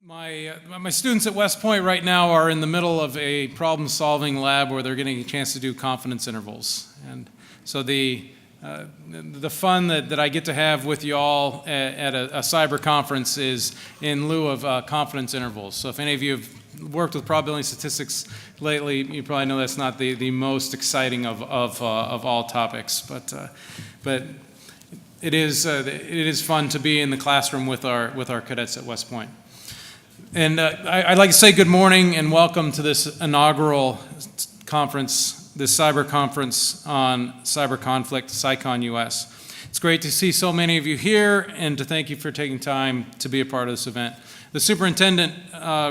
My students at West Point right now are in the middle of a problem-solving lab where they're getting a chance to do confidence intervals. And so the fun that I get to have with you all at a cyber conference is in lieu of confidence intervals. So if any of you have worked with probability statistics lately, you probably know that's not the most exciting of all topics. But it is fun to be in the classroom with our cadets at West Point. And I'd like to say good morning and welcome to this inaugural conference, this cyber conference on cyber conflict, CyCon US. It's great to see so many of you here and to thank you for taking time to be a part of this event. The superintendent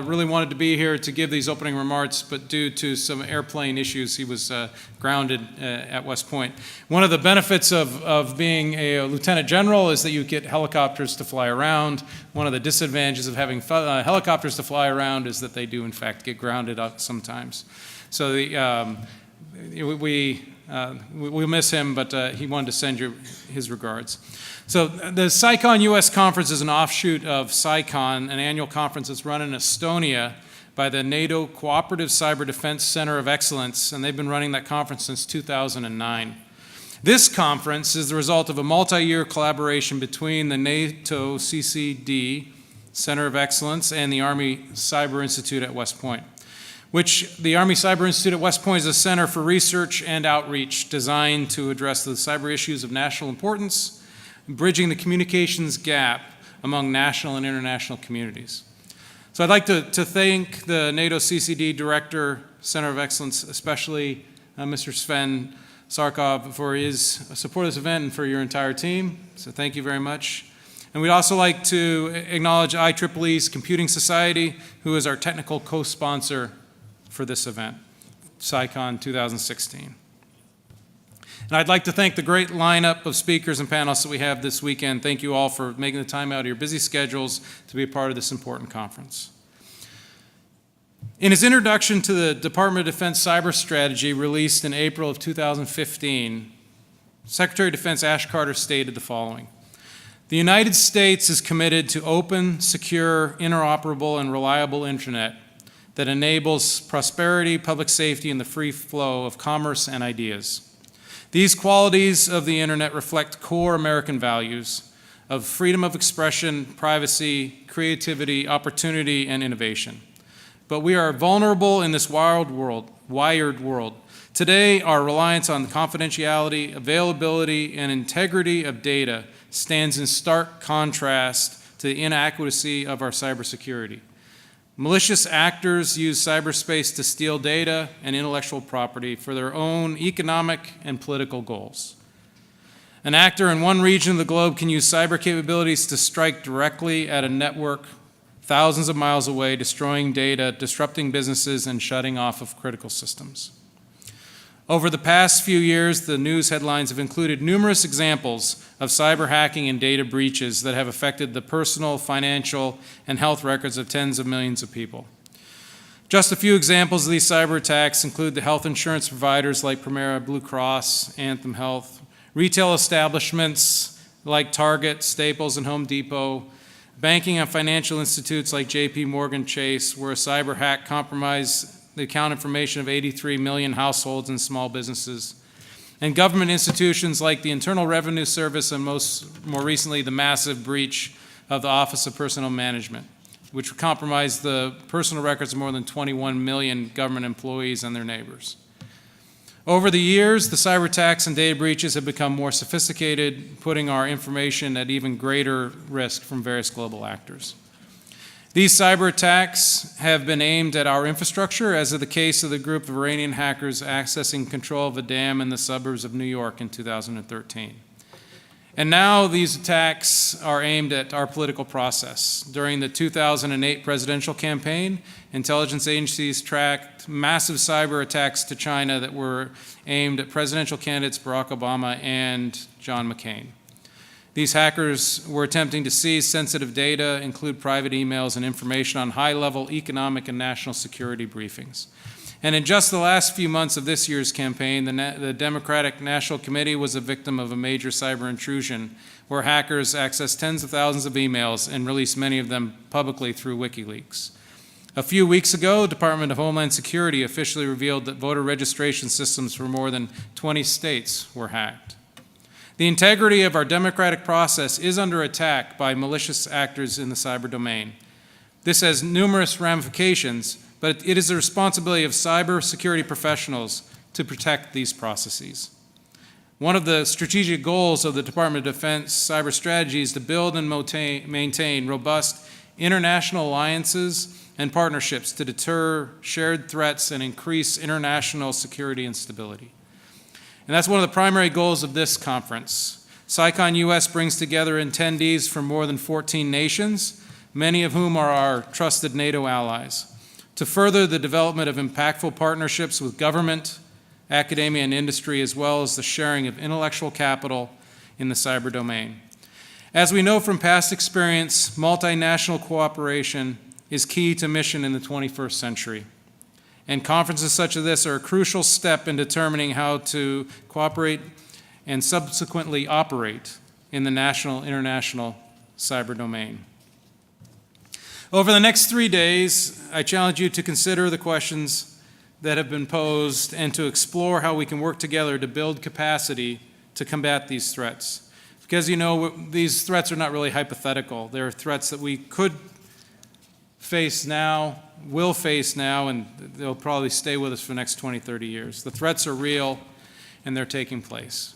really wanted to be here to give these opening remarks, but due to some airplane issues, he was grounded at West Point. One of the benefits of being a lieutenant general is that you get helicopters to fly around. One of the disadvantages of having helicopters to fly around is that they do, in fact, get grounded sometimes. So we'll miss him, but he wanted to send you his regards. So the CyCon US conference is an offshoot of CyCon, an annual conference that's run in Estonia by the NATO Cooperative Cyber Defense Center of Excellence, and they've been running that conference since 2009. This conference is the result of a multi-year collaboration between the NATO CCD Center of Excellence and the Army Cyber Institute at West Point, which the Army Cyber Institute at West Point is a center for research and outreach designed to address the cyber issues of national importance, bridging the communications gap among national and international communities. So I'd like to thank the NATO CCD Director, Center of Excellence, especially Mr. Sven Sarkov for his support of this event and for your entire team. So thank you very much. And we'd also like to acknowledge IEEE's Computing Society, who is our technical co-sponsor for this event, CyCon 2016. And I'd like to thank the great lineup of speakers and panelists that we have this weekend. Thank you all for making the time out of your busy schedules to be a part of this important conference. In his introduction to the Department of Defense Cyber Strategy released in April of 2015, Secretary of Defense Ash Carter stated the following: "The United States is committed to open, secure, interoperable, and reliable internet that enables prosperity, public safety, and the free flow of commerce and ideas. These qualities of the internet reflect core American values of freedom of expression, privacy, creativity, opportunity, and innovation. But we are vulnerable in this wired world. Today, our reliance on confidentiality, availability, and integrity of data stands in stark contrast to the inadequacy of our cybersecurity. Malicious actors use cyberspace to steal data and intellectual property for their own economic and political goals. An actor in one region of the globe can use cyber capabilities to strike directly at a network thousands of miles away, destroying data, disrupting businesses, and shutting off of critical systems. Over the past few years, the news headlines have included numerous examples of cyber hacking and data breaches that have affected the personal, financial, and health records of tens of millions of people. Just a few examples of these cyber attacks include the health insurance providers like Premera Blue Cross, Anthem Health, retail establishments like Target, Staples, and Home Depot, banking and financial institutes like JP Morgan Chase, where a cyber hack compromised the account information of 83 million households and small businesses, and government institutions like the Internal Revenue Service and more recently the massive breach of the Office of Personnel Management, which compromised the personal records of more than 21 million government employees and their neighbors. Over the years, the cyber attacks and data breaches have become more sophisticated, putting our information at even greater risk from various global actors. These cyber attacks have been aimed at our infrastructure, as is the case of the group of Iranian hackers accessing control of a dam in the suburbs of New York in 2013. And now these attacks are aimed at our political process. During the 2008 presidential campaign, intelligence agencies tracked massive cyber attacks to China that were aimed at presidential candidates Barack Obama and John McCain. These hackers were attempting to seize sensitive data, include private emails and information on high-level economic and national security briefings. And in just the last few months of this year's campaign, the Democratic National Committee was a victim of a major cyber intrusion where hackers accessed tens of thousands of emails and released many of them publicly through WikiLeaks. A few weeks ago, the Department of Homeland Security officially revealed that voter registration systems for more than 20 states were hacked. The integrity of our democratic process is under attack by malicious actors in the cyber domain. This has numerous ramifications, but it is the responsibility of cybersecurity professionals to protect these processes. One of the strategic goals of the Department of Defense cyber strategy is to build and maintain robust international alliances and partnerships to deter shared threats and increase international security and stability. And that's one of the primary goals of this conference. CyCon US brings together attendees from more than 14 nations, many of whom are our trusted NATO allies, to further the development of impactful partnerships with government, academia, and industry, as well as the sharing of intellectual capital in the cyber domain. As we know from past experience, multinational cooperation is key to mission in the 21st century. And conferences such as this are a crucial step in determining how to cooperate and subsequently operate in the national, international cyber domain. Over the next 3 days, I challenge you to consider the questions that have been posed and to explore how we can work together to build capacity to combat these threats. Because, you know, these threats are not really hypothetical. They're threats that we could face now, will face now, and they'll probably stay with us for the next 20, 30 years. The threats are real, and they're taking place.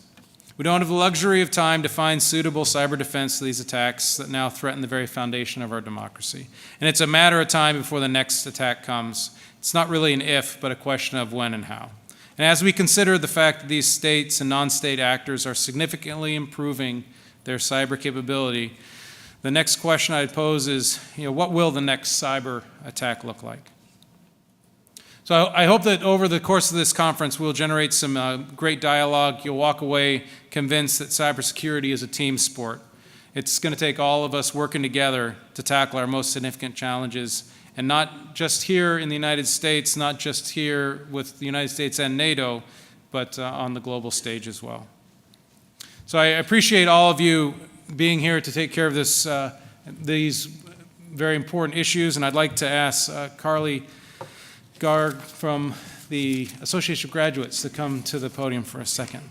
We don't have the luxury of time to find suitable cyber defense to these attacks that now threaten the very foundation of our democracy. And it's a matter of time before the next attack comes. It's not really an if, but a question of when and how. And as we consider the fact that these states and non-state actors are significantly improving their cyber capability, the next question I'd pose is, what will the next cyber attack look like? So I hope that over the course of this conference, we'll generate some great dialogue. You'll walk away convinced that cybersecurity is a team sport. It's going to take all of us working together to tackle our most significant challenges, and not just here in the United States, not just here with the United States and NATO, but on the global stage as well. So I appreciate all of you being here to take care of these very important issues, and I'd like to ask Carly Garg from the Association of Graduates to come to the podium for a second.